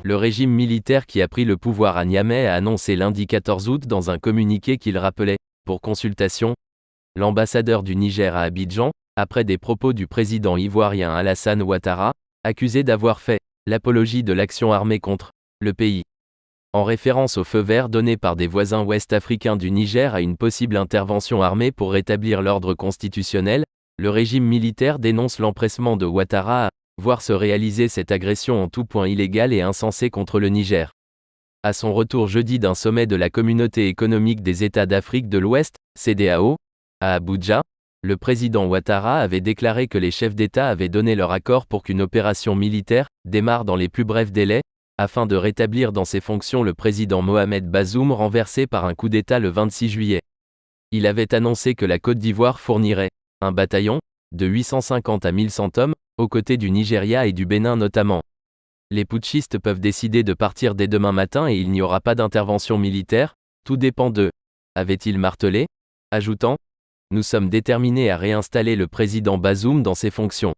Le régime militaire qui a pris le pouvoir à Niamey a annoncé lundi 14 août dans un communiqué qu'il rappelait, pour consultation, l'ambassadeur du Niger à Abidjan, après des propos du président ivoirien Alassane Ouattara, accusé d'avoir fait l'apologie de l'action armée contre le pays. En référence au feu vert donné par des voisins ouest-africains du Niger à une possible intervention armée pour rétablir l'ordre constitutionnel, le régime militaire dénonce l'empressement de Ouattara à voir se réaliser cette agression en tout point illégale et insensée contre le Niger. À son retour jeudi d'un sommet de la Communauté économique des États d'Afrique de l'Ouest, CEDEAO, à Abuja, le président Ouattara avait déclaré que les chefs d'État avaient donné leur accord pour qu'une opération militaire démarre dans les plus brefs délais, afin de rétablir dans ses fonctions le président Mohamed Bazoum renversé par un coup d'État le 26 juillet. Il avait annoncé que la Côte d'Ivoire fournirait un bataillon, de 850 à 1100 hommes, aux côtés du Nigeria et du Bénin notamment. Les putschistes peuvent décider de partir dès demain matin et il n'y aura pas d'intervention militaire, tout dépend d'eux, avait-il martelé, ajoutant « Nous sommes déterminés à réinstaller le président Bazoum dans ses fonctions ».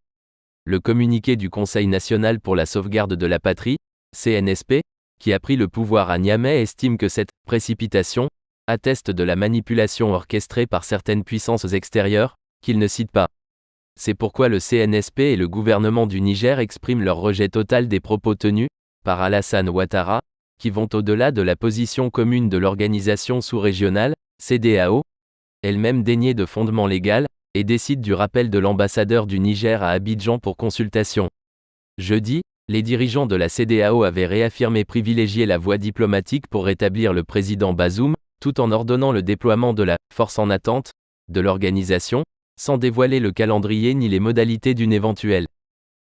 Le communiqué du Conseil national pour la sauvegarde de la patrie, CNSP, qui a pris le pouvoir à Niamey estime que cette « précipitation » atteste de la manipulation orchestrée par certaines puissances extérieures, qu'il ne cite pas. C'est pourquoi le CNSP et le gouvernement du Niger expriment leur rejet total des propos tenus par Alassane Ouattara, qui vont au-delà de la position commune de l'organisation sous-régionale, CEDEAO, elle-même dénuée de fondement légal, et décide du rappel de l'ambassadeur du Niger à Abidjan pour consultation. Jeudi, les dirigeants de la CEDEAO avaient réaffirmé privilégier la voie diplomatique pour rétablir le président Bazoum, tout en ordonnant le déploiement de la « force en attente » de l'organisation, sans dévoiler le calendrier ni les modalités d'une éventuelle